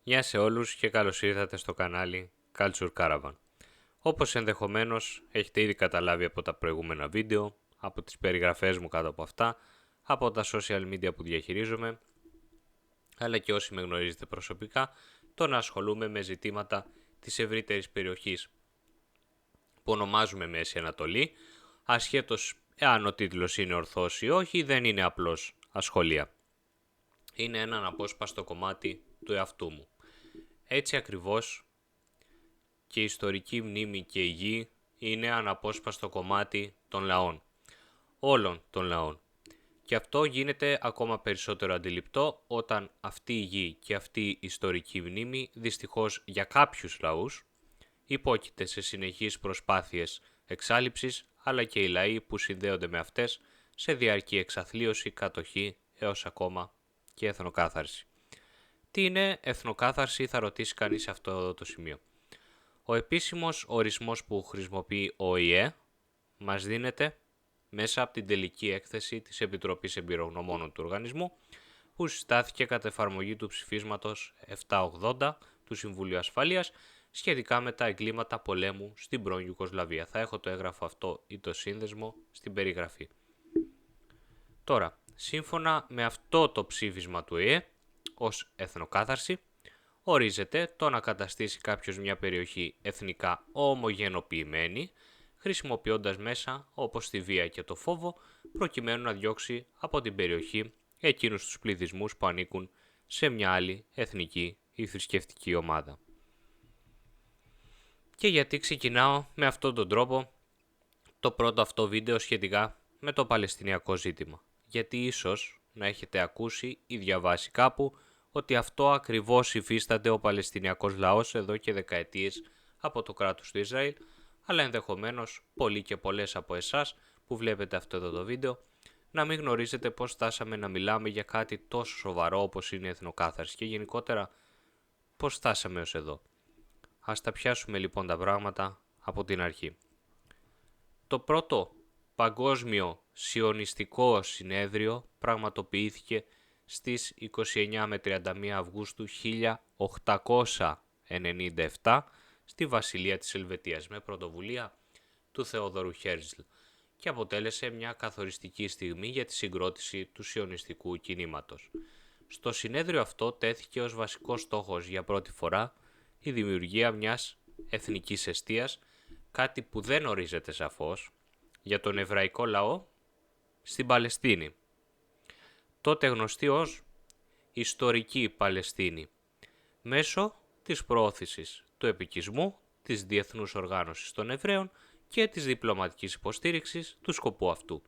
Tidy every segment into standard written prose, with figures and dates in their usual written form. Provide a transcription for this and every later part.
Γεια σε όλους και καλώς ήρθατε στο κανάλι Culture Caravan. Όπως ενδεχομένως έχετε ήδη καταλάβει από τα προηγούμενα βίντεο, από τις περιγραφές μου κάτω από αυτά, από τα social media που διαχειρίζομαι, αλλά και όσοι με γνωρίζετε προσωπικά, το να ασχολούμαι με ζητήματα της ευρύτερης περιοχής που ονομάζουμε Μέση Ανατολή, ασχέτως εάν ο τίτλος είναι ορθός ή όχι, δεν είναι απλώς ασχολία. Είναι ένα αναπόσπαστο κομμάτι του εαυτού μου. Έτσι ακριβώς και η ιστορική μνήμη και η γη είναι αναπόσπαστο κομμάτι των λαών. Όλων των λαών. Και αυτό γίνεται ακόμα περισσότερο αντιληπτό όταν αυτή η γη και αυτή η ιστορική μνήμη δυστυχώς για κάποιους λαούς υπόκειται σε συνεχείς προσπάθειες εξάλειψης, αλλά και οι λαοί που συνδέονται με αυτές σε διαρκή εξαθλίωση, κατοχή έως ακόμα και εθνοκάθαρση. Τι είναι εθνοκάθαρση, θα ρωτήσει κανείς σε αυτό εδώ το σημείο. Ο επίσημος ορισμός που χρησιμοποιεί ο ΟΗΕ μας δίνεται μέσα από την τελική έκθεση της Επιτροπής Εμπειρογνωμόνων του Οργανισμού, που συστάθηκε κατά εφαρμογή του ψηφίσματος 780 του Συμβουλίου Ασφαλείας σχετικά με τα εγκλήματα πολέμου στην πρώην Ιουγκοσλαβία. Θα έχω το έγγραφο αυτό ή το σύνδεσμο στην περιγραφή. Τώρα, σύμφωνα με αυτό το ψήφισμα του ΟΗΕ, ως εθνοκάθαρση, ορίζεται το να καταστήσει κάποιος μια περιοχή εθνικά ομογενοποιημένη, χρησιμοποιώντας μέσα όπως τη βία και το φόβο, προκειμένου να διώξει από την περιοχή εκείνους τους πληθυσμούς που ανήκουν σε μια άλλη εθνική ή θρησκευτική ομάδα. Και γιατί ξεκινάω με αυτόν τον τρόπο το πρώτο αυτό βίντεο σχετικά με το Παλαιστινιακό ζήτημα. Γιατί ίσως να έχετε ακούσει ή διαβάσει κάπου ότι αυτό ακριβώς υφίσταται ο Παλαιστινιακός λαός εδώ και δεκαετίες από το κράτος του Ισραήλ, αλλά ενδεχομένως πολλοί και πολλές από εσάς που βλέπετε αυτό εδώ το βίντεο να μην γνωρίζετε πώς φτάσαμε να μιλάμε για κάτι τόσο σοβαρό όπως είναι η εθνοκάθαρση και γενικότερα πώς φτάσαμε ως εδώ. Ας τα πιάσουμε λοιπόν τα πράγματα από την αρχή. Το πρώτο παγκόσμιο σιωνιστικό συνέδριο πραγματοποιήθηκε στις 29 με 31 Αυγούστου 1897 στη Βασιλεία της Ελβετίας με πρωτοβουλία του Θεοδωρού Χέρζλ και αποτέλεσε μια καθοριστική στιγμή για τη συγκρότηση του σιωνιστικού κινήματος. Στο συνέδριο αυτό τέθηκε ως βασικός στόχος για πρώτη φορά η δημιουργία μιας εθνικής εστίας, κάτι που δεν ορίζεται σαφώς, για τον εβραϊκό λαό στην Παλαιστίνη, τότε γνωστή ως ιστορική Παλαιστίνη, μέσω της προώθησης του επικισμού, της διεθνούς οργάνωσης των Εβραίων και της διπλωματικής υποστήριξης του σκοπού αυτού.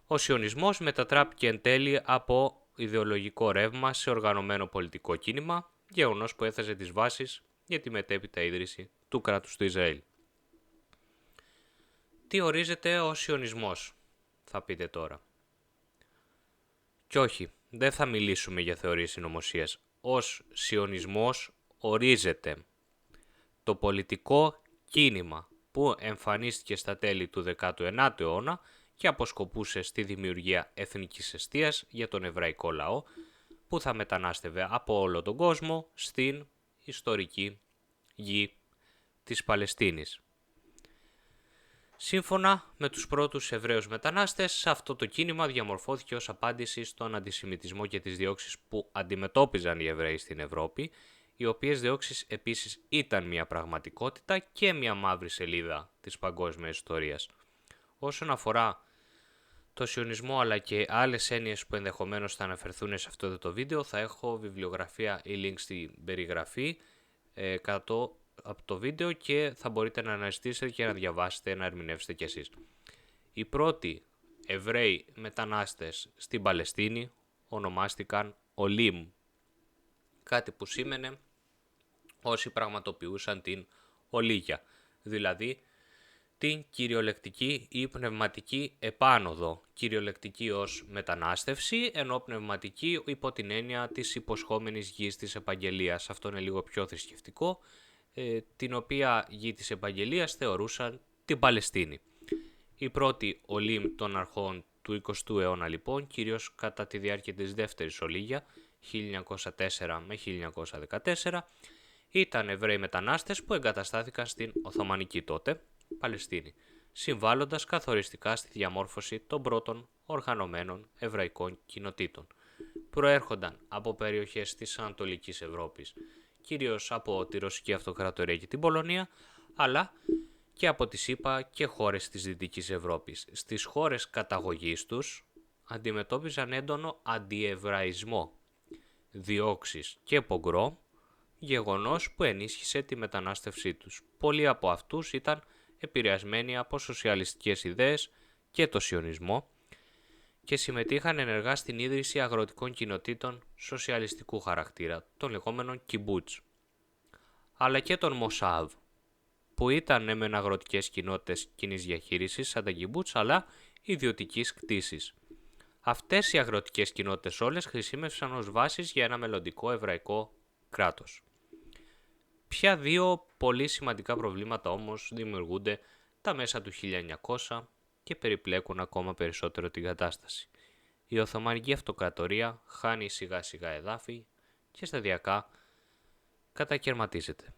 Ο σιωνισμός μετατράπηκε εν τέλει από ιδεολογικό ρεύμα σε οργανωμένο πολιτικό κίνημα, γεγονός που έθεσε τις βάσεις για τη μετέπειτα ίδρυση του κράτους του Ισραήλ. Τι ορίζεται ο σιωνισμός, θα πείτε τώρα. Κι όχι, δεν θα μιλήσουμε για θεωρίες συνωμοσίας. Ως σιωνισμός ορίζεται το πολιτικό κίνημα που εμφανίστηκε στα τέλη του 19ου αιώνα και αποσκοπούσε στη δημιουργία εθνικής εστίας για τον εβραϊκό λαό που θα μετανάστευε από όλο τον κόσμο στην ιστορική γη της Παλαιστίνης. Σύμφωνα με τους πρώτους Εβραίους μετανάστες, αυτό το κίνημα διαμορφώθηκε ως απάντηση στον αντισημιτισμό και τις διώξεις που αντιμετώπιζαν οι Εβραίοι στην Ευρώπη, οι οποίες διώξεις επίσης ήταν μια πραγματικότητα και μια μαύρη σελίδα της παγκόσμιας ιστορίας. Όσον αφορά το σιωνισμό αλλά και άλλες έννοιες που ενδεχομένως θα αναφερθούν σε αυτό το βίντεο, θα έχω βιβλιογραφία ή link στην περιγραφή κάτω από το βίντεο και θα μπορείτε να αναζητήσετε και να διαβάσετε, να ερμηνεύσετε κι εσείς. Οι πρώτοι Εβραίοι μετανάστες στην Παλαιστίνη ονομάστηκαν Ολίμ, κάτι που σήμαινε όσοι πραγματοποιούσαν την ολίγια, δηλαδή την κυριολεκτική ή πνευματική επάνωδο, κυριολεκτική ως μετανάστευση, ενώ πνευματική υπό την έννοια της υποσχόμενης γης της επαγγελίας. Αυτό είναι λίγο πιο θρησκευτικό, την οποία γη της επαγγελίας θεωρούσαν την Παλαιστίνη. Οι πρώτοι Ολίμ των αρχών του 20ου αιώνα λοιπόν, κυρίως κατά τη διάρκεια της δεύτερης ολίγια 1904 με 1914, ήταν Εβραίοι μετανάστες που εγκαταστάθηκαν στην Οθωμανική τότε Παλαιστίνη, συμβάλλοντας καθοριστικά στη διαμόρφωση των πρώτων οργανωμένων εβραϊκών κοινοτήτων. Προέρχονταν από περιοχές της Ανατολικής Ευρώπης, κυρίως από τη Ρωσική Αυτοκρατορία και την Πολωνία, αλλά και από τις ΗΠΑ και χώρες της Δυτικής Ευρώπης. Στις χώρες καταγωγής τους αντιμετώπιζαν έντονο αντιεβραϊσμό, διώξεις και πογκρόμ, γεγονός που ενίσχυσε τη μετανάστευσή τους. Πολλοί από αυτούς ήταν επηρεασμένοι από σοσιαλιστικές ιδέες και το σιωνισμό και συμμετείχαν ενεργά στην ίδρυση αγροτικών κοινοτήτων σοσιαλιστικού χαρακτήρα, των λεγόμενων κιμπούτς, αλλά και των Μοσάβ, που ήταν μεν αγροτικές κοινότητες κοινής διαχείρισης σαν τα κιμπούτς, αλλά ιδιωτικής κτήσης. Αυτές οι αγροτικές κοινότητες όλες χρησιμεύσαν ως βάσεις για ένα μελλοντικό εβραϊκό κράτος. Ποια δύο πολύ σημαντικά προβλήματα όμως δημιουργούνται τα μέσα του 1900 και περιπλέκουν ακόμα περισσότερο την κατάσταση. Η Οθωμανική Αυτοκρατορία χάνει σιγά σιγά εδάφη και σταδιακά κατακαιρματίζεται.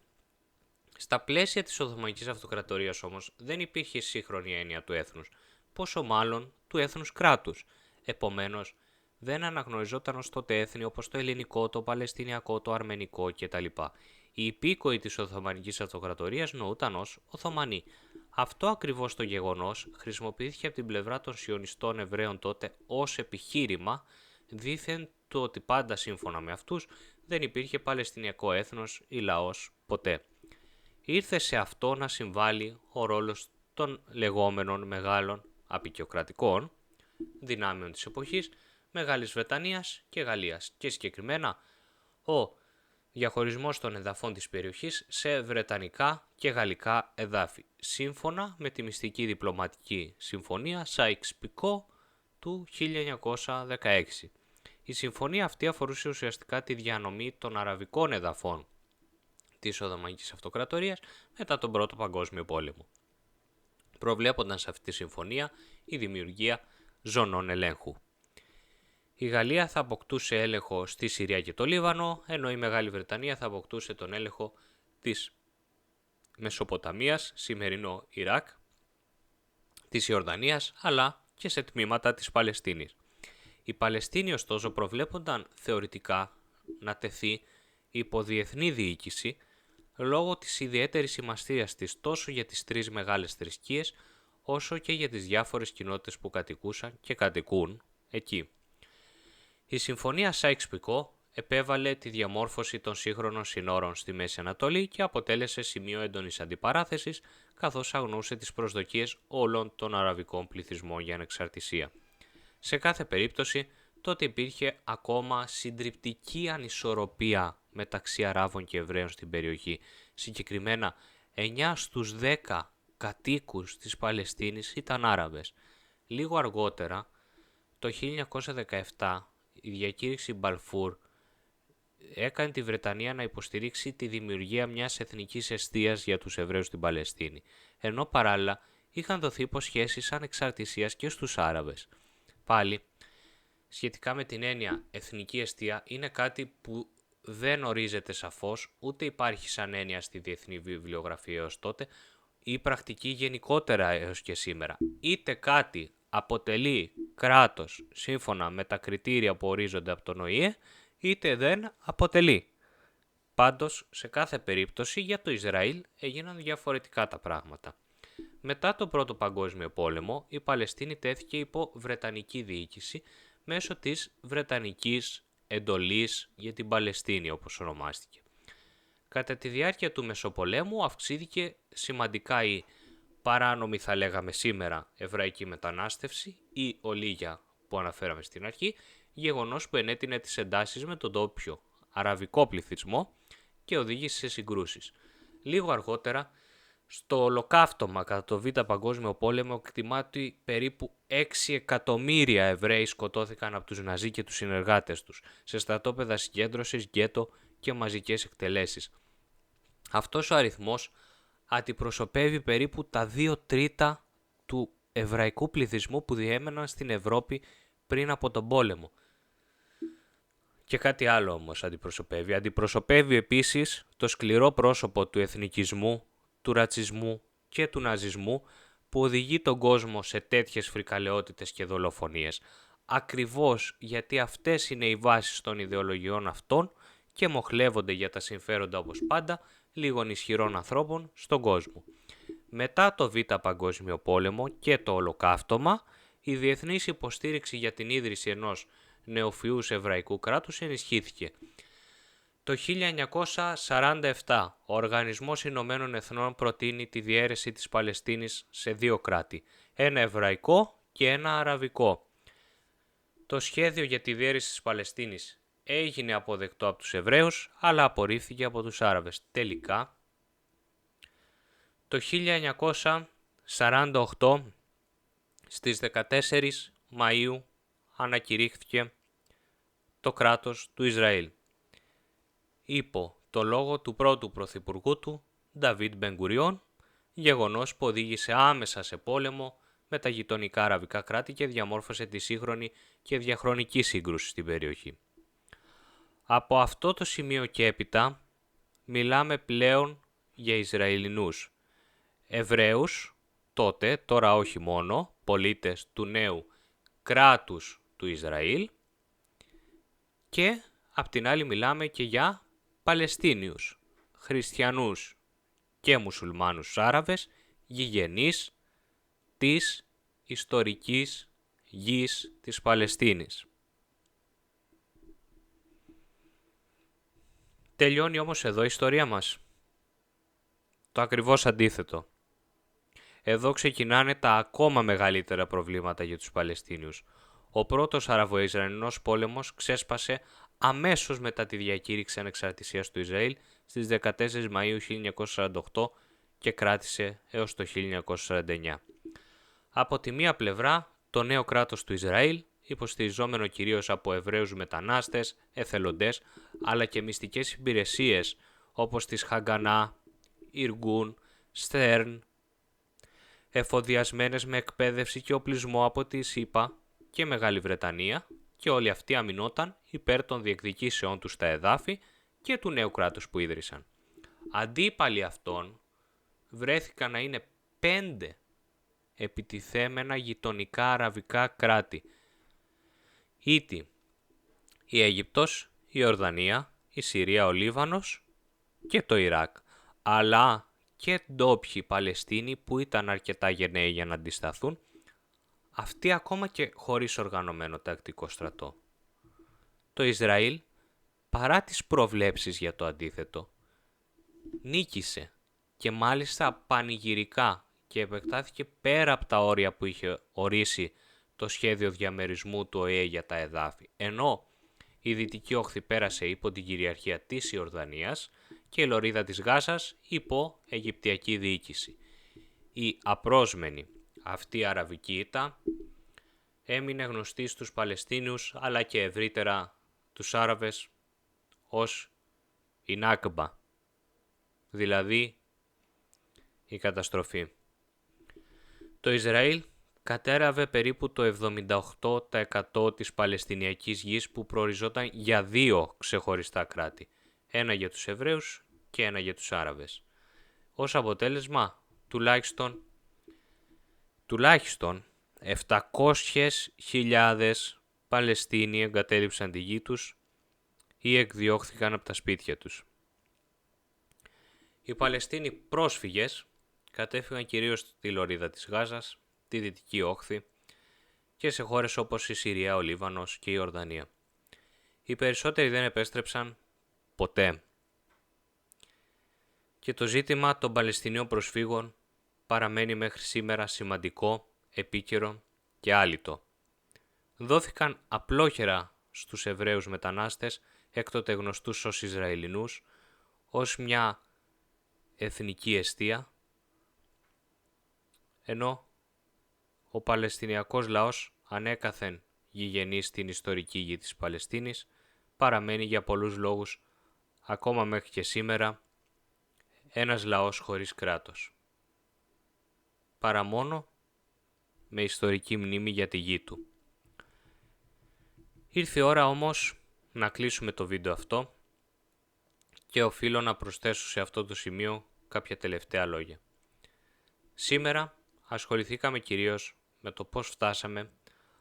Στα πλαίσια της Οθωμανικής Αυτοκρατορίας όμως δεν υπήρχε σύγχρονη έννοια του έθνους, πόσο μάλλον του έθνους κράτους. Επομένως, δεν αναγνωριζόταν ως τότε έθνη όπως το ελληνικό, το παλαιστινιακό, το αρμενικό κτλ. Οι υπήκοοι της Οθωμανικής Αυτοκρατορίας νοούταν ως Οθωμανοί. Αυτό ακριβώς το γεγονός χρησιμοποιήθηκε από την πλευρά των σιωνιστών Εβραίων τότε ως επιχείρημα, δήθεν το ότι πάντα σύμφωνα με αυτούς δεν υπήρχε παλαιστινιακό έθνος ή λαός ποτέ. Ήρθε σε αυτό να συμβάλλει ο ρόλος των λεγόμενων μεγάλων αποικιοκρατικών δυνάμεων της εποχής Μεγάλης Βρετανίας και Γαλλίας και συγκεκριμένα ο διαχωρισμός των εδαφών της περιοχής σε βρετανικά και γαλλικά εδάφη, σύμφωνα με τη μυστική διπλωματική συμφωνία Σάικς-Πικό του 1916. Η συμφωνία αυτή αφορούσε ουσιαστικά τη διανομή των αραβικών εδαφών της Οθωμανικής Αυτοκρατορίας μετά τον Πρώτο Παγκόσμιο Πόλεμο. Προβλέπονταν σε αυτή τη συμφωνία η δημιουργία ζωνών ελέγχου. Η Γαλλία θα αποκτούσε έλεγχο στη Συρία και το Λίβανο, ενώ η Μεγάλη Βρετανία θα αποκτούσε τον έλεγχο της Μεσοποταμίας, σημερινό Ιράκ, της Ιορδανίας, αλλά και σε τμήματα της Παλαιστίνης. Η Παλαιστίνη ωστόσο προβλέπονταν θεωρητικά να τεθεί υπό διεθνή διοίκηση λόγω της ιδιαίτερης σημασίας της τόσο για τις τρεις μεγάλες θρησκείες όσο και για τις διάφορες κοινότητες που κατοικούσαν και κατοικούν εκεί. Η Συμφωνία Σάικς-Πικό επέβαλε τη διαμόρφωση των σύγχρονων συνόρων στη Μέση Ανατολή και αποτέλεσε σημείο έντονης αντιπαράθεσης καθώς αγνοούσε τις προσδοκίες όλων των αραβικών πληθυσμών για ανεξαρτησία. Σε κάθε περίπτωση, τότε υπήρχε ακόμα συντριπτική ανισορροπία μεταξύ Αράβων και Εβραίων στην περιοχή. Συγκεκριμένα, 9 στους 10 κατοίκους της Παλαιστίνης ήταν Άραβες. Λίγο αργότερα, το 1917, η διακήρυξη Μπαλφούρ έκανε τη Βρετανία να υποστηρίξει τη δημιουργία μιας εθνικής εστίας για τους Εβραίους στην Παλαιστίνη, ενώ παράλληλα είχαν δοθεί υποσχέσεις ανεξαρτησίας και στους Άραβες. Πάλι, σχετικά με την έννοια εθνική εστία, είναι κάτι που δεν ορίζεται σαφώς, ούτε υπάρχει σαν έννοια στη διεθνή βιβλιογραφία έως τότε, ή πρακτική γενικότερα έως και σήμερα. Είτε κάτι αποτελεί κράτος σύμφωνα με τα κριτήρια που ορίζονται από τον ΟΗΕ, είτε δεν αποτελεί. Πάντως, σε κάθε περίπτωση για το Ισραήλ έγιναν διαφορετικά τα πράγματα. Μετά τον Πρώτο Παγκόσμιο Πόλεμο, η Παλαιστίνη τέθηκε υπό Βρετανική διοίκηση μέσω της Βρετανικής Εντολής για την Παλαιστίνη, όπως ονομάστηκε. Κατά τη διάρκεια του Μεσοπολέμου αυξήθηκε σημαντικά η παράνομη, θα λέγαμε σήμερα, εβραϊκή μετανάστευση ή ολίγια που αναφέραμε στην αρχή, γεγονός που ενέτεινε τις εντάσεις με τον τόπιο αραβικό πληθυσμό και οδήγησε σε συγκρούσεις. Λίγο αργότερα, στο ολοκαύτωμα κατά το Β' Παγκόσμιο Πόλεμο, εκτιμάται ότι περίπου 6 εκατομμύρια Εβραίοι σκοτώθηκαν από τους Ναζί και τους συνεργάτες τους σε στρατόπεδα συγκέντρωσης, γκέτο και μαζικές εκτελέσεις. Αυτός ο αριθμός αντιπροσωπεύει περίπου τα 2 τρίτα του εβραϊκού πληθυσμού που διέμεναν στην Ευρώπη πριν από τον πόλεμο. Και κάτι άλλο όμως αντιπροσωπεύει. Αντιπροσωπεύει επίσης το σκληρό πρόσωπο του εθνικισμού, του ρατσισμού και του ναζισμού που οδηγεί τον κόσμο σε τέτοιες φρικαλαιότητες και δολοφονίες. Ακριβώς γιατί αυτές είναι οι βάσεις των ιδεολογιών αυτών και μοχλεύονται για τα συμφέροντα όπως πάντα λίγων ισχυρών ανθρώπων στον κόσμο. Μετά το Β' Παγκόσμιο Πόλεμο και το Ολοκαύτωμα, η διεθνής υποστήριξη για την ίδρυση ενός νεοφυούς εβραϊκού κράτους ενισχύθηκε. Το 1947 ο Οργανισμός Ηνωμένων Εθνών προτείνει τη διαίρεση της Παλαιστίνης σε δύο κράτη, ένα εβραϊκό και ένα αραβικό. Το σχέδιο για τη διαίρεση της Παλαιστίνης έγινε αποδεκτό από τους Εβραίους, αλλά απορρίφθηκε από τους Άραβες. Τελικά, το 1948 στις 14 Μαΐου ανακηρύχθηκε το κράτος του Ισραήλ. Υπό το λόγο του πρώτου πρωθυπουργού του, Νταβίτ Μπεν-Γκουριόν, γεγονός που οδήγησε άμεσα σε πόλεμο με τα γειτονικά αραβικά κράτη και διαμόρφωσε τη σύγχρονη και διαχρονική σύγκρουση στην περιοχή. Από αυτό το σημείο και έπειτα μιλάμε πλέον για Ισραηλινούς Εβραίους, τότε, τώρα όχι μόνο, πολίτες του νέου κράτους του Ισραήλ, και απ' την άλλη μιλάμε και για Παλαιστίνιους, Χριστιανούς και Μουσουλμάνους Άραβες, γηγενείς της ιστορικής γης της Παλαιστίνης. Τελειώνει όμως εδώ η ιστορία μας? Το ακριβώς αντίθετο. Εδώ ξεκινάνε τα ακόμα μεγαλύτερα προβλήματα για τους Παλαιστίνιους. Ο πρώτος Αραβο-Ισραηλινός πόλεμος ξέσπασε αμέσως μετά τη διακήρυξη ανεξαρτησίας του Ισραήλ στις 14 Μαΐου 1948 και κράτησε έως το 1949. Από τη μία πλευρά, το νέο κράτος του Ισραήλ, υποστηριζόμενο κυρίως από Εβραίους μετανάστες, εθελοντές, αλλά και μυστικές υπηρεσίες όπως τις Χαγκανά, Ιργούν, Στέρν, εφοδιασμένες με εκπαίδευση και οπλισμό από τη ΣΥΠΑ και Μεγάλη Βρετανία, και όλοι αυτοί αμυνόταν υπέρ των διεκδικήσεών τους στα εδάφη και του νέου κράτους που ίδρυσαν. Αντίπαλοι αυτών βρέθηκαν να είναι 5 επιτιθέμενα γειτονικά αραβικά κράτη. Ήτι η Αίγυπτος, η Ορδανία, η Συρία, ο Λίβανος και το Ιράκ, αλλά και ντόπιοι Παλαιστίνοι που ήταν αρκετά γενναίοι για να αντισταθούν, αυτοί ακόμα και χωρίς οργανωμένο τακτικό στρατό. Το Ισραήλ, παρά τις προβλέψεις για το αντίθετο, νίκησε και μάλιστα πανηγυρικά και επεκτάθηκε πέρα από τα όρια που είχε ορίσει το σχέδιο διαμερισμού του ΟΗΕ για τα εδάφη, ενώ η Δυτική Όχθη πέρασε υπό την κυριαρχία της Ιορδανίας και η Λωρίδα της Γάζας υπό Αιγυπτιακή διοίκηση. Η απρόσμενη αυτή αραβική ήττα έμεινε γνωστή στους Παλαιστίνιους αλλά και ευρύτερα τους Άραβες ως η Νάκμπα, δηλαδή η καταστροφή. Το Ισραήλ κατέραβε περίπου το 78% της Παλαιστινιακής γης που προοριζόταν για 2 ξεχωριστά κράτη, ένα για τους Εβραίους και ένα για τους Άραβες. Ως αποτέλεσμα, τουλάχιστον 700.000 Παλαιστίνοι εγκατέλειψαν τη γη τους ή εκδιώχθηκαν από τα σπίτια τους. Οι Παλαιστίνοι πρόσφυγες κατέφυγαν κυρίως στη Λωρίδα της Γάζας, τη Δυτική Όχθη και σε χώρες όπως η Συρία, ο Λίβανος και η Ορδανία. Οι περισσότεροι δεν επέστρεψαν ποτέ. Και το ζήτημα των Παλαιστινίων προσφύγων παραμένει μέχρι σήμερα σημαντικό, επίκαιρο και άλυτο. Δόθηκαν απλόχερα στους Εβραίους μετανάστες, έκτοτε γνωστούς ως Ισραηλινούς, ως μια εθνική εστία, ενώ ο Παλαιστινιακός λαός, ανέκαθεν γηγενής στην ιστορική γη της Παλαιστίνης, παραμένει για πολλούς λόγους, ακόμα μέχρι και σήμερα, ένας λαός χωρίς κράτος. Παρά μόνο με ιστορική μνήμη για τη γη του. Ήρθε η ώρα όμως να κλείσουμε το βίντεο αυτό και οφείλω να προσθέσω σε αυτό το σημείο κάποια τελευταία λόγια. Σήμερα ασχοληθήκαμε κυρίως με το πώς φτάσαμε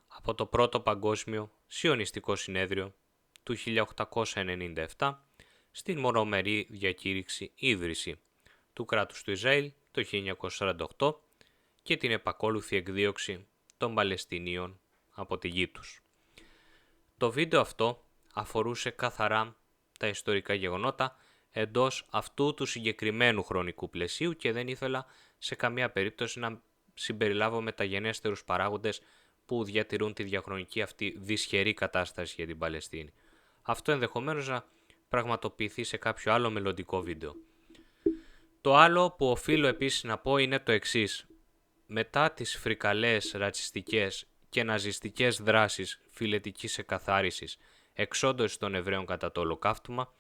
από το πρώτο παγκόσμιο σιωνιστικό συνέδριο του 1897 στην μονομερή διακήρυξη ίδρυση του κράτους του Ισραήλ το 1948 και την επακόλουθη εκδίωξη των Παλαιστινίων από τη γη τους. Το βίντεο αυτό αφορούσε καθαρά τα ιστορικά γεγονότα εντός αυτού του συγκεκριμένου χρονικού πλαισίου και δεν ήθελα σε καμία περίπτωση να συμπεριλάβω μεταγενέστερους παράγοντες που διατηρούν τη διαχρονική αυτή δυσχερή κατάσταση για την Παλαιστίνη. Αυτό ενδεχομένως να πραγματοποιηθεί σε κάποιο άλλο μελλοντικό βίντεο. Το άλλο που οφείλω επίσης να πω είναι το εξής. Μετά τις φρικαλές, ρατσιστικές και ναζιστικές δράσεις φιλετικής εκαθάρισης εξόντωσης των Εβραίων κατά το Ολοκαύτωμα,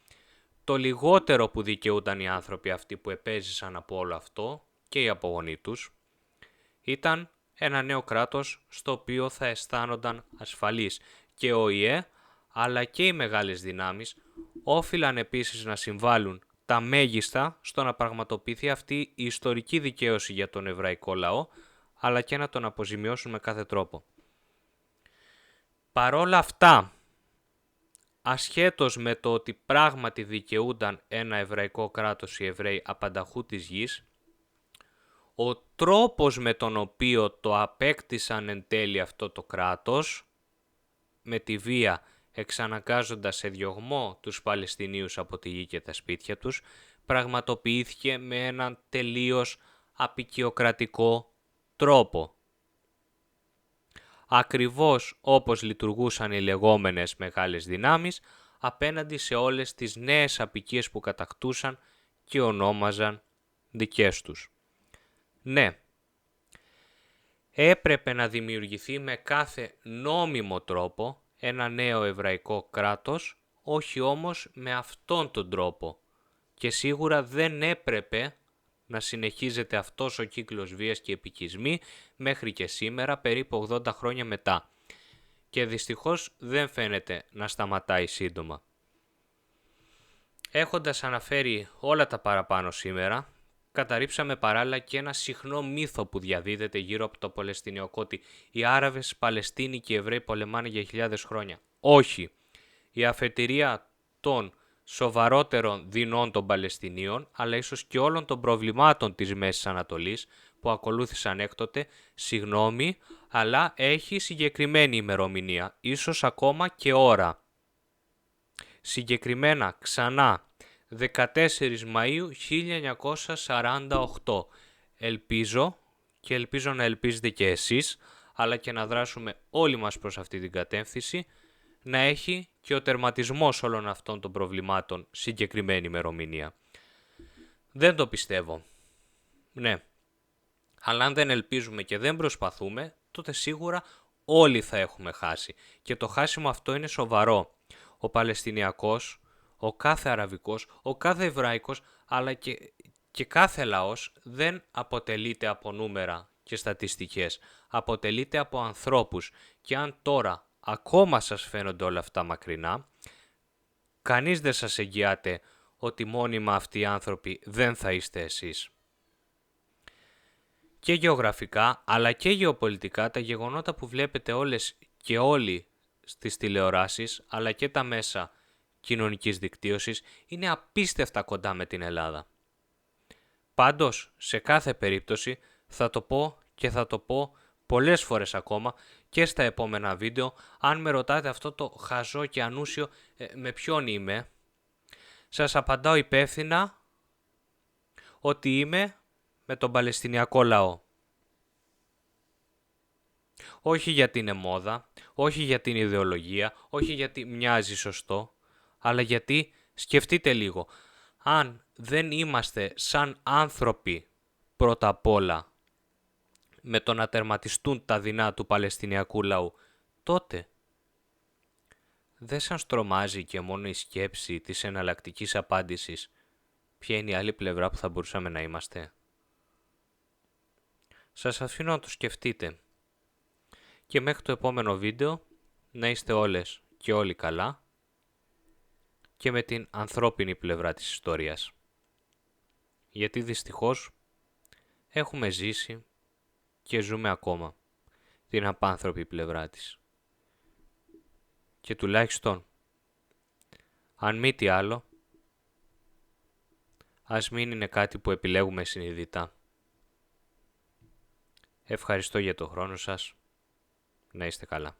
το λιγότερο που δικαιούταν οι άνθρωποι αυτοί που επέζησαν από όλο αυτό και οι απογονοί τους ήταν ένα νέο κράτος στο οποίο θα αισθάνονταν ασφαλείς και ο ΙΕ αλλά και οι μεγάλες δυνάμεις όφυλαν επίσης να συμβάλλουν τα μέγιστα στο να πραγματοποιηθεί αυτή η ιστορική δικαίωση για τον εβραϊκό λαό αλλά και να τον αποζημιώσουν με κάθε τρόπο. Παρόλα αυτά, ασχέτως με το ότι πράγματι δικαιούνταν ένα εβραϊκό κράτος οι Εβραίοι απανταχού της γης, ο τρόπος με τον οποίο το απέκτησαν εν τέλει αυτό το κράτος, με τη βία εξαναγκάζοντας σε διωγμό τους Παλαιστινίους από τη γη και τα σπίτια τους, πραγματοποιήθηκε με έναν τελείως απικιοκρατικό τρόπο. Ακριβώς όπως λειτουργούσαν οι λεγόμενες μεγάλες δυνάμεις απέναντι σε όλες τις νέες αποικίες που κατακτούσαν και ονόμαζαν δικές τους. Ναι, έπρεπε να δημιουργηθεί με κάθε νόμιμο τρόπο ένα νέο εβραϊκό κράτος, όχι όμως με αυτόν τον τρόπο. Και σίγουρα δεν έπρεπε να συνεχίζεται αυτός ο κύκλος βίας και επικισμοί μέχρι και σήμερα, περίπου 80 χρόνια μετά. Και δυστυχώς δεν φαίνεται να σταματάει σύντομα. Έχοντας αναφέρει όλα τα παραπάνω σήμερα, καταρρίψαμε παράλληλα και ένα συχνό μύθο που διαδίδεται γύρω από το Παλαιστινιακό ότι οι Άραβες, Παλαιστίνοι και οι Εβραίοι πολεμάνε για χιλιάδες χρόνια. Όχι. Η αφετηρία των σοβαρότερων δεινών των Παλαιστινίων, αλλά ίσως και όλων των προβλημάτων της Μέσης Ανατολής που ακολούθησαν έκτοτε, συγγνώμη, αλλά έχει συγκεκριμένη ημερομηνία, ίσως ακόμα και ώρα. Συγκεκριμένα, ξανά, 14 Μαΐου 1948. Ελπίζω να ελπίζετε και εσείς, αλλά και να δράσουμε όλοι μας προς αυτή την κατεύθυνση, να έχει και ο τερματισμός όλων αυτών των προβλημάτων συγκεκριμένη ημερομηνία. Δεν το πιστεύω. Ναι. Αλλά αν δεν ελπίζουμε και δεν προσπαθούμε, τότε σίγουρα όλοι θα έχουμε χάσει. Και το χάσιμο αυτό είναι σοβαρό. Ο Παλαιστινιακός, ο κάθε Αραβικός, ο κάθε Εβραϊκός, αλλά και κάθε λαός δεν αποτελείται από νούμερα και στατιστικές. Αποτελείται από ανθρώπους. Και αν τώρα ακόμα σας φαίνονται όλα αυτά μακρινά, κανείς δεν σας εγγυάται ότι μόνιμα αυτοί οι άνθρωποι δεν θα είστε εσείς. Και γεωγραφικά αλλά και γεωπολιτικά τα γεγονότα που βλέπετε όλες και όλοι στις τηλεοράσεις αλλά και τα μέσα κοινωνικής δικτύωσης είναι απίστευτα κοντά με την Ελλάδα. Πάντως, σε κάθε περίπτωση θα το πω και θα το πω πολλές φορές ακόμα και στα επόμενα βίντεο. Αν με ρωτάτε αυτό το χαζό και ανούσιο με ποιον είμαι, σας απαντάω υπεύθυνα ότι είμαι με τον Παλαιστινιακό λαό. Όχι γιατί είναι μόδα, όχι γιατί είναι ιδεολογία, όχι γιατί μοιάζει σωστό, αλλά γιατί σκεφτείτε λίγο, αν δεν είμαστε σαν άνθρωποι πρώτα απ' όλα με το να τερματιστούν τα δεινά του Παλαιστινιακού λαού, τότε δεν σας τρομάζει και μόνο η σκέψη της εναλλακτικής απάντησης ποια είναι η άλλη πλευρά που θα μπορούσαμε να είμαστε. Σας αφήνω να το σκεφτείτε. Και μέχρι το επόμενο βίντεο να είστε όλες και όλοι καλά και με την ανθρώπινη πλευρά της ιστορίας. Γιατί δυστυχώς έχουμε ζήσει και ζούμε ακόμα την απάνθρωπη πλευρά της. Και τουλάχιστον, αν μη τι άλλο, ας μην είναι κάτι που επιλέγουμε συνειδητά. Ευχαριστώ για το χρόνο σας. Να είστε καλά.